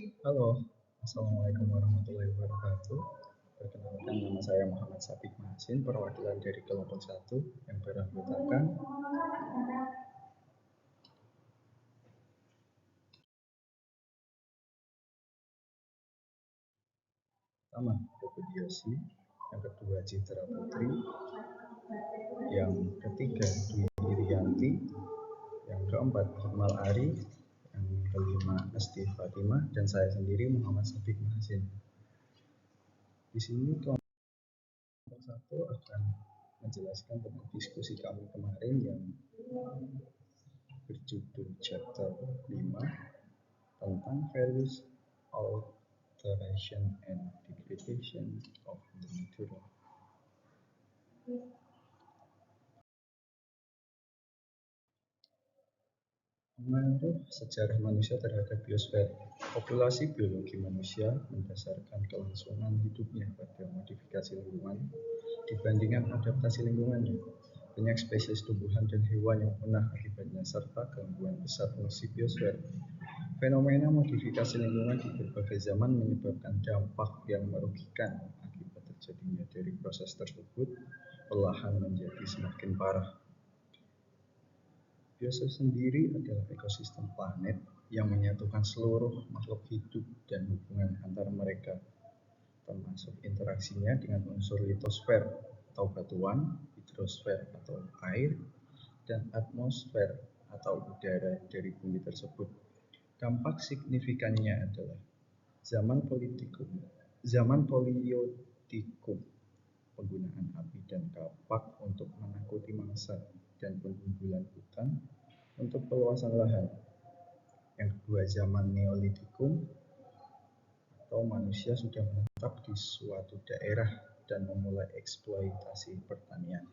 Halo, Assalamualaikum warahmatullahi wabarakatuh. Perkenalkan, nama saya Muhammad Sabik Masin, perwakilan dari kelompok 1 yang beranggotakan pertama Puput Yosi, yang kedua Citra Putri, yang ketiga Dwi Irianti, yang keempat Iqmal Ari, yang kelima Asti Fatimah, dan saya sendiri Muhammad Sabik Masin. Di sini kelompok 1 akan menjelaskan tentang diskusi kami kemarin yang berjudul chapter 5 tentang values, alteration, and degradation of the natural. Mengenai sejarah manusia terhadap biosfer, populasi biologi manusia berdasarkan kelangsungan hidupnya pada modifikasi lingkungan dibandingkan adaptasi lingkungannya. Banyak spesies tumbuhan dan hewan yang punah akibatnya serta gangguan besar fungsi biosfer. Fenomena modifikasi lingkungan di berbagai zaman menyebabkan dampak yang merugikan. Akibat terjadinya dari proses tersebut, perlahan menjadi semakin parah. Biosfer sendiri adalah ekosistem planet yang menyatukan seluruh makhluk hidup dan hubungan antar mereka, termasuk interaksinya dengan unsur litosfer atau batuan, hidrosfer atau air, dan atmosfer atau udara dari bumi tersebut. Dampak signifikannya adalah zaman Poliotikum, penggunaan api dan kapak untuk menakuti mangsa, dan penggumbulan hutan untuk peluasan lahan. Yang kedua, zaman Neolitikum, atau manusia sudah menetap di suatu daerah dan memulai eksploitasi pertanian.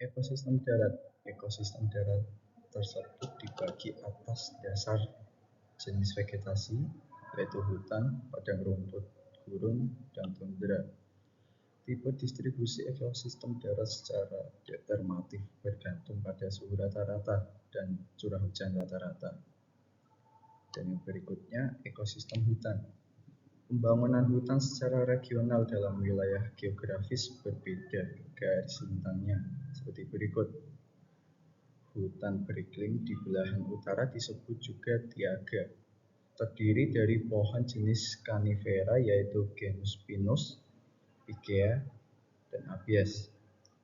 Ekosistem darat tersebut dibagi atas dasar jenis vegetasi, yaitu hutan, padang rumput, gurun, dan tundra. Tipe distribusi ekosistem darat secara determinatif bergantung pada suhu rata-rata dan curah hujan rata-rata. Dan yang berikutnya, ekosistem hutan. Pembangunan hutan secara regional dalam wilayah geografis berbeda garis bentangnya seperti berikut. Hutan beriklim di belahan utara disebut juga taiga, terdiri dari pohon jenis kanifera yaitu genus Pinus, Pygea, dan Abies.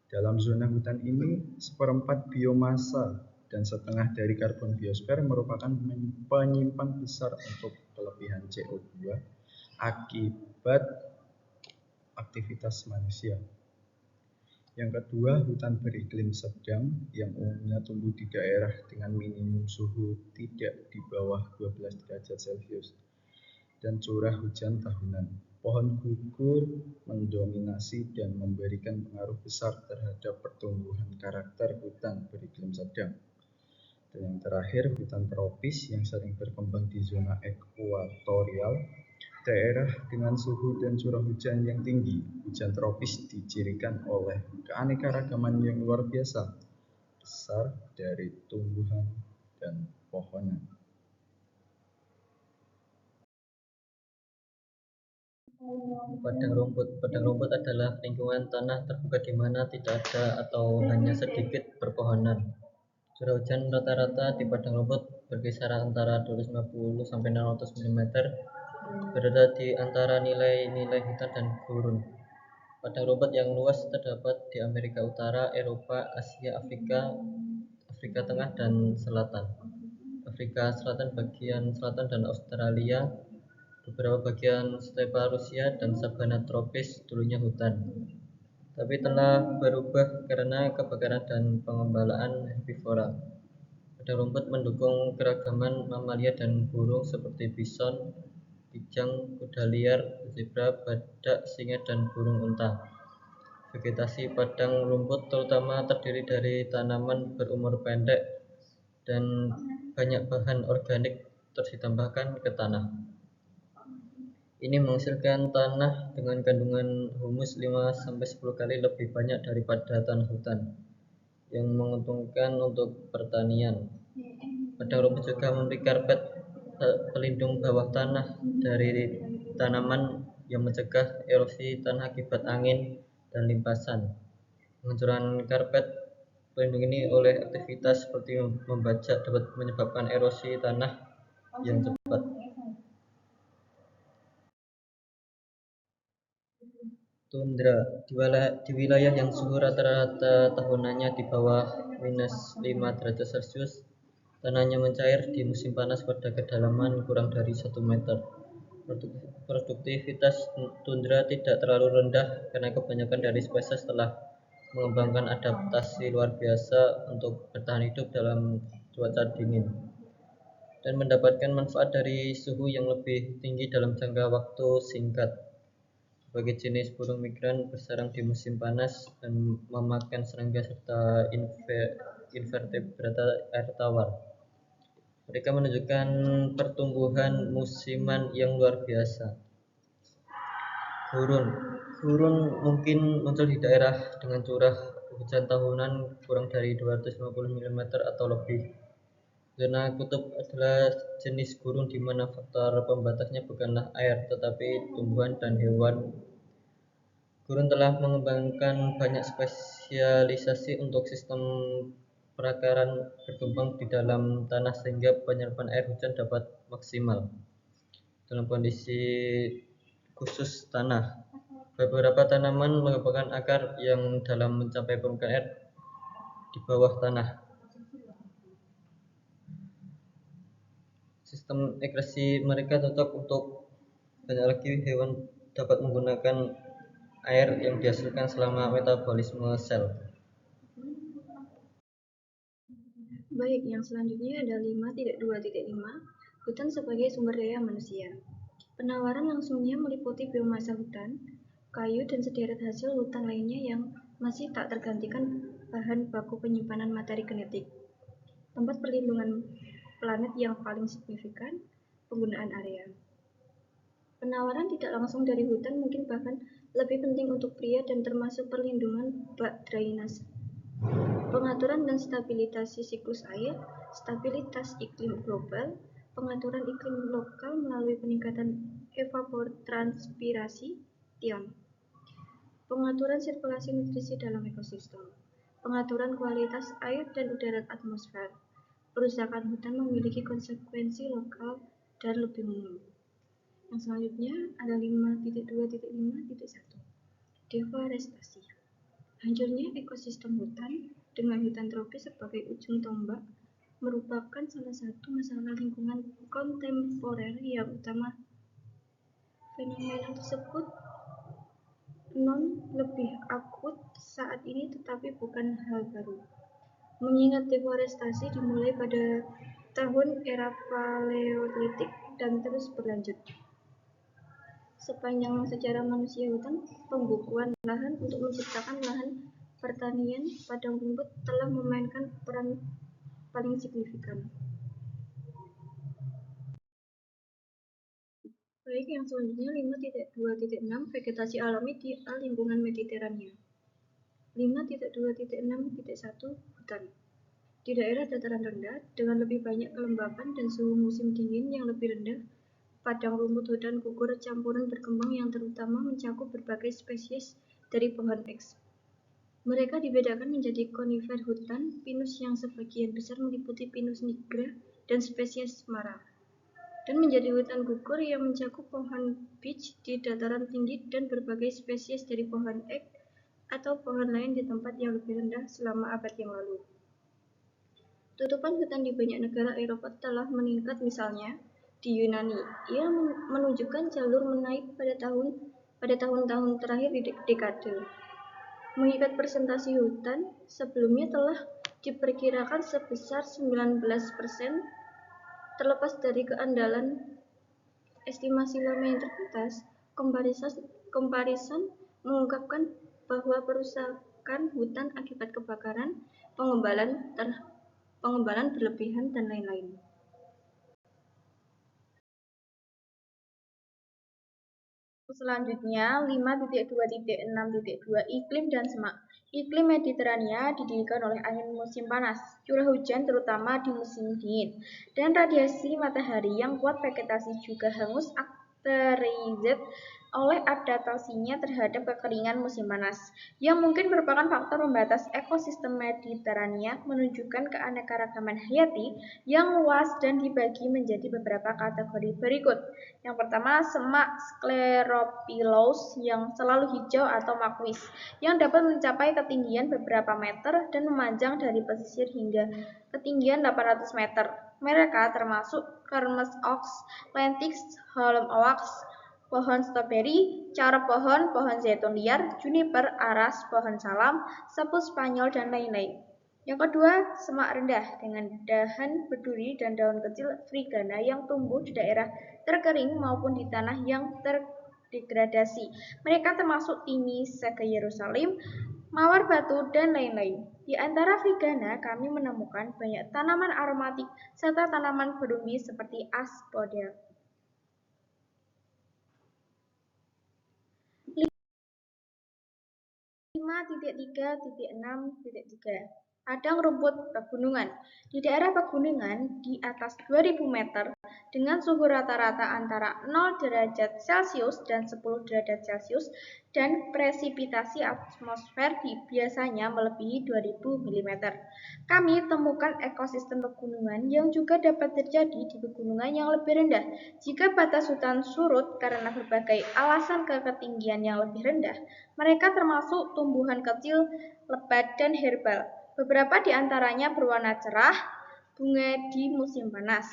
Dalam zona hutan ini, seperempat biomasa dan setengah dari karbon biosfer merupakan penyimpan besar untuk kelebihan CO2 akibat aktivitas manusia. Yang kedua, hutan beriklim sedang yang umumnya tumbuh di daerah dengan minimum suhu tidak di bawah 12 derajat Celcius dan curah hujan tahunan. Pohon gugur mendominasi dan memberikan pengaruh besar terhadap pertumbuhan karakter hutan beriklim sedang. Dan yang terakhir, hutan tropis yang sering berkembang di zona ekuatorial, daerah dengan suhu dan curah hujan yang tinggi. Hujan tropis dicirikan oleh keanekaragaman yang luar biasa besar dari tumbuhan dan pohonan. Padang rumput adalah lingkungan tanah terbuka di mana tidak ada atau hanya sedikit perpohonan. Curah hujan rata-rata di padang rumput berkisar antara 250 sampai 600 mm, berada di antara nilai-nilai hutan dan gurun. Padang rumput yang luas terdapat di Amerika Utara, Eropa, Asia, Afrika Tengah dan Selatan, Afrika Selatan bagian selatan dan Australia, beberapa bagian stepa Rusia, dan sabana tropis dulunya hutan, tapi telah berubah karena kebakaran dan pengembalaan herbivora. Padang rumput mendukung keragaman mamalia dan burung seperti bison, kijang, kuda liar, zebra, badak, singa, dan burung unta. Vegetasi padang rumput terutama terdiri dari tanaman berumur pendek dan banyak bahan organik terus ditambahkan ke tanah. Ini menghasilkan tanah dengan kandungan humus 5-10 kali lebih banyak daripada tanah hutan, yang menguntungkan untuk pertanian. Padang rumput juga memberi karpet pelindung bawah tanah dari tanaman yang mencegah erosi tanah akibat angin dan limpasan. Penghancuran karpet pelindung ini oleh aktivitas seperti membajak dapat menyebabkan erosi tanah yang cepat. Tundra di wilayah yang suhu rata-rata tahunannya di bawah -5 derajat Celcius, tanahnya mencair di musim panas pada kedalaman kurang dari 1 meter. Produktivitas tundra tidak terlalu rendah karena kebanyakan dari spesies telah mengembangkan adaptasi luar biasa untuk bertahan hidup dalam cuaca dingin dan mendapatkan manfaat dari suhu yang lebih tinggi dalam jangka waktu singkat. Sebagai jenis burung migran bersarang di musim panas dan memakan serangga serta invertebrata air tawar. Mereka menunjukkan pertumbuhan musiman yang luar biasa. Gurun mungkin muncul di daerah dengan curah hujan tahunan kurang dari 250 mm atau lebih. Zona kutub adalah jenis gurun di mana faktor pembatasnya bukanlah air tetapi tumbuhan dan hewan. Gurun telah mengembangkan banyak spesialisasi untuk sistem perakaran berkembang di dalam tanah sehingga penyerapan air hujan dapat maksimal dalam kondisi khusus tanah. Beberapa tanaman mengembangkan akar yang dalam mencapai permukaan air di bawah tanah. Sistem ekskresi mereka cocok untuk banyak lagi hewan dapat menggunakan air yang dihasilkan selama metabolisme sel. Baik, yang selanjutnya ada 5.2.5 hutan sebagai sumber daya manusia. Penawaran langsungnya meliputi biomasa hutan, kayu, dan sederet hasil hutan lainnya yang masih tak tergantikan bahan baku penyimpanan materi genetik. Tempat perlindungan planet yang paling signifikan, penggunaan area. Penawaran tidak langsung dari hutan mungkin bahkan lebih penting untuk pria dan termasuk perlindungan bak drainase, pengaturan dan stabilitas siklus air, stabilitas iklim global, pengaturan iklim lokal melalui peningkatan evapotranspirasi (TION), pengaturan sirkulasi nutrisi dalam ekosistem, pengaturan kualitas air dan udara atmosfer. Perusakan hutan memiliki konsekuensi lokal dan lebih umum. Yang selanjutnya ada 5.2.5.1 deforestasi. Hancurnya ekosistem hutan dengan hutan tropis sebagai ujung tombak merupakan salah satu masalah lingkungan kontemporer yang utama. Fenomena tersebut lebih akut saat ini tetapi bukan hal baru. Mengingat deforestasi dimulai pada tahun era Paleolitik dan terus berlanjut. Sepanjang sejarah manusia hutan, pembukuan lahan untuk menciptakan lahan pertanian padang rumput telah memainkan peran paling signifikan. Baik, yang selanjutnya 5.2.6 vegetasi alami di lingkungan Mediterania. 5.2.6.1 hutan. Di daerah dataran rendah dengan lebih banyak kelembapan dan suhu musim dingin yang lebih rendah, padang rumput hutan gugur campuran berkembang yang terutama mencakup berbagai spesies dari pohon eks. Mereka dibedakan menjadi konifer hutan, pinus yang sebagian besar meliputi Pinus nigra dan spesies Mara, dan menjadi hutan gugur yang mencakup pohon beech di dataran tinggi dan berbagai spesies dari pohon ek atau pohon lain di tempat yang lebih rendah selama abad yang lalu. Tutupan hutan di banyak negara Eropa telah meningkat, misalnya di Yunani. Ia menunjukkan jalur menaik pada tahun-tahun terakhir di dekade. Mengikat presentasi hutan sebelumnya telah diperkirakan sebesar 19%. Terlepas dari keandalan estimasi lama yang terbatas, komparison mengungkapkan bahwa perusakan hutan akibat kebakaran, pengembalan berlebihan, dan lain-lain. Selanjutnya 5.2.6.2 iklim dan semak. Iklim Mediterania didirikan oleh angin musim panas, curah hujan terutama di musim dingin, dan radiasi matahari yang kuat. Vegetasi juga hangus akterized oleh adaptasinya terhadap kekeringan musim panas, yang mungkin merupakan faktor pembatas ekosistem Mediterania, menunjukkan keanekaragaman hayati yang luas dan dibagi menjadi beberapa kategori berikut. Yang pertama, semak Sclerophyllous yang selalu hijau atau makwis, yang dapat mencapai ketinggian beberapa meter dan memanjang dari pesisir hingga ketinggian 800 meter. Mereka termasuk Kermes oaks, Lentix, Holm oaks, pohon stroberi, cara pohon, pohon zaitun liar, juniper, aras, pohon salam, sapu Spanyol, dan lain-lain. Yang kedua, semak rendah dengan dahan berduri dan daun kecil Frigana yang tumbuh di daerah terkering maupun di tanah yang terdegradasi. Mereka termasuk Timi, Sege Yerusalem, mawar batu, dan lain-lain. Di antara Frigana, kami menemukan banyak tanaman aromatik serta tanaman berumbi seperti asphodel. 5.3.6.3 Padang rumput pegunungan. Di daerah pegunungan di atas 2000 meter dengan suhu rata-rata antara 0 derajat Celcius dan 10 derajat Celcius dan presipitasi atmosfer biasanya melebihi 2000 mm. Kami temukan ekosistem pegunungan yang juga dapat terjadi di pegunungan yang lebih rendah. Jika batas hutan surut karena berbagai alasan ke ketinggian yang lebih rendah, mereka termasuk tumbuhan kecil, lebat, dan herbal. Beberapa di antaranya berwarna cerah, bunga di musim panas.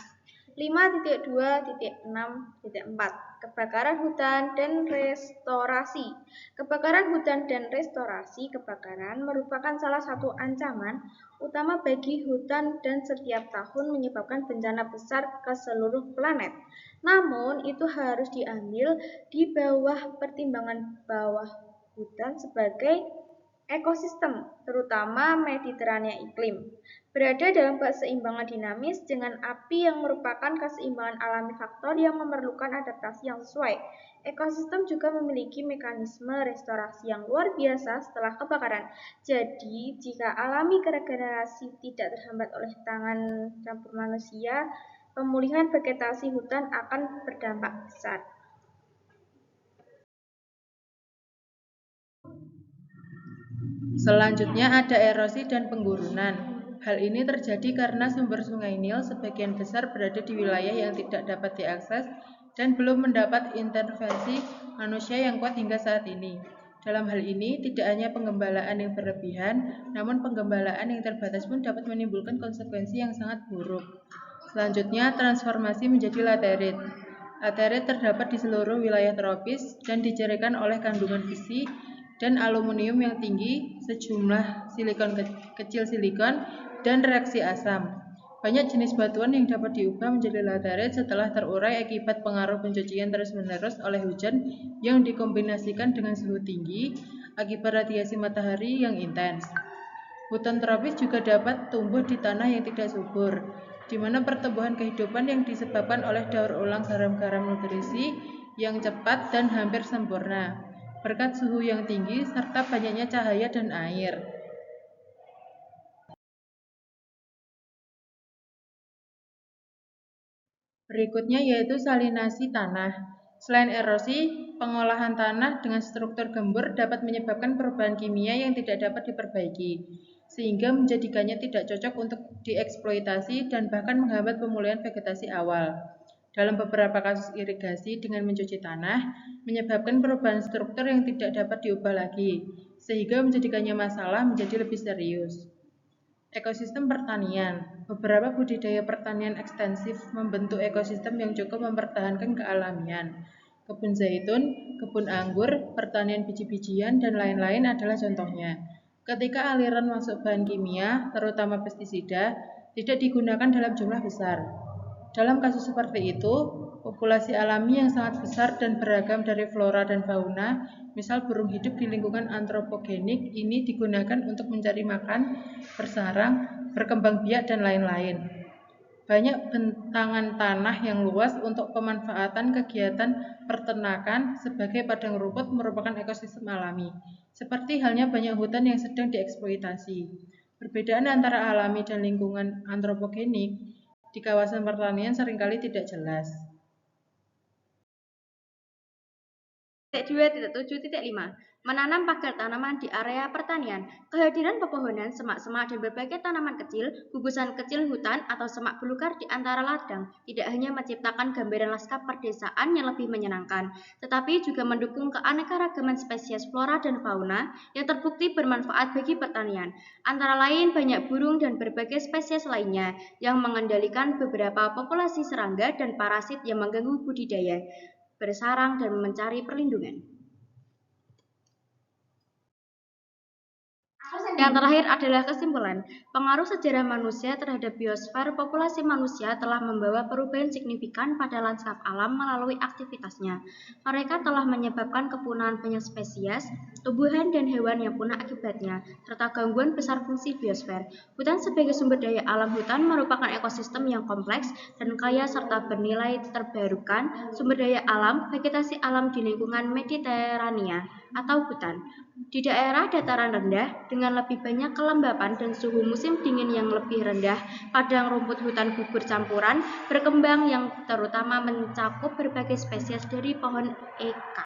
5.2.6.4 Kebakaran hutan dan restorasi. Kebakaran hutan dan restorasi kebakaran merupakan salah satu ancaman utama bagi hutan dan setiap tahun menyebabkan bencana besar ke seluruh planet. Namun, itu harus diambil di bawah pertimbangan bawah hutan sebagai ekosistem, terutama Mediterania iklim, berada dalam keseimbangan dinamis dengan api yang merupakan keseimbangan alami faktor yang memerlukan adaptasi yang sesuai. Ekosistem juga memiliki mekanisme restorasi yang luar biasa setelah kebakaran. Jadi, jika alami regenerasi tidak terhambat oleh tangan campur manusia, pemulihan vegetasi hutan akan berdampak besar. Selanjutnya ada erosi dan penggurunan. Hal ini terjadi karena sumber sungai Nil sebagian besar berada di wilayah yang tidak dapat diakses dan belum mendapat intervensi manusia yang kuat hingga saat ini. Dalam hal ini, tidak hanya penggembalaan yang berlebihan, namun penggembalaan yang terbatas pun dapat menimbulkan konsekuensi yang sangat buruk. Selanjutnya, transformasi menjadi laterit. Laterit terdapat di seluruh wilayah tropis dan dicirikan oleh kandungan besi dan aluminium yang tinggi, sejumlah silikon kecil silikon, dan reaksi asam. Banyak jenis batuan yang dapat diubah menjadi laterit setelah terurai akibat pengaruh pencucian terus-menerus oleh hujan yang dikombinasikan dengan suhu tinggi akibat radiasi matahari yang intens. Hutan tropis juga dapat tumbuh di tanah yang tidak subur, di mana pertumbuhan kehidupan yang disebabkan oleh daur ulang garam-garam nutrisi yang cepat dan hampir sempurna, berkat suhu yang tinggi serta banyaknya cahaya dan air. Berikutnya yaitu salinasi tanah. Selain erosi, pengolahan tanah dengan struktur gembur dapat menyebabkan perubahan kimia yang tidak dapat diperbaiki, sehingga menjadikannya tidak cocok untuk dieksploitasi dan bahkan menghambat pemulihan vegetasi awal. Dalam beberapa kasus irigasi dengan mencuci tanah, menyebabkan perubahan struktur yang tidak dapat diubah lagi, sehingga menjadikannya masalah menjadi lebih serius. Ekosistem pertanian. Beberapa budidaya pertanian ekstensif membentuk ekosistem yang cukup mempertahankan kealamian. Kebun zaitun, kebun anggur, pertanian biji-bijian, dan lain-lain adalah contohnya. Ketika aliran masuk bahan kimia, terutama pestisida, tidak digunakan dalam jumlah besar. Dalam kasus seperti itu, populasi alami yang sangat besar dan beragam dari flora dan fauna, misal burung hidup di lingkungan antropogenik, ini digunakan untuk mencari makan, bersarang, berkembang biak, dan lain-lain. Banyak bentangan tanah yang luas untuk pemanfaatan kegiatan peternakan sebagai padang rumput merupakan ekosistem alami. seperti halnya banyak hutan yang sedang dieksploitasi. Perbedaan antara alami dan lingkungan antropogenik di kawasan pertanian seringkali tidak jelas. 2.7.5 Menanam pagar tanaman di area pertanian. Kehadiran pepohonan, semak-semak, dan berbagai tanaman kecil, gugusan kecil hutan atau semak belukar di antara ladang tidak hanya menciptakan gambaran lanskap perdesaan yang lebih menyenangkan, tetapi juga mendukung keanekaragaman spesies flora dan fauna yang terbukti bermanfaat bagi pertanian. Antara lain banyak burung dan berbagai spesies lainnya yang mengendalikan beberapa populasi serangga dan parasit yang mengganggu budidaya, bersarang dan mencari perlindungan. Yang terakhir adalah kesimpulan. Pengaruh sejarah manusia terhadap biosfer populasi manusia telah membawa perubahan signifikan pada lanskap alam melalui aktivitasnya. Mereka telah menyebabkan kepunahan banyak spesies, tumbuhan dan hewan yang punah akibatnya, serta gangguan besar fungsi biosfer. Hutan sebagai sumber daya alam hutan merupakan ekosistem yang kompleks dan kaya serta bernilai terbarukan sumber daya alam, vegetasi alam di lingkungan Mediterania atau hutan. Di daerah dataran rendah, dengan lebih banyak kelembapan dan suhu musim dingin yang lebih rendah, padang rumput hutan gugur campuran berkembang yang terutama mencakup berbagai spesies dari pohon eka.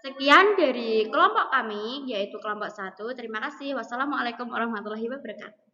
Sekian dari kelompok kami, yaitu kelompok 1. Terima kasih. Wassalamualaikum warahmatullahi wabarakatuh.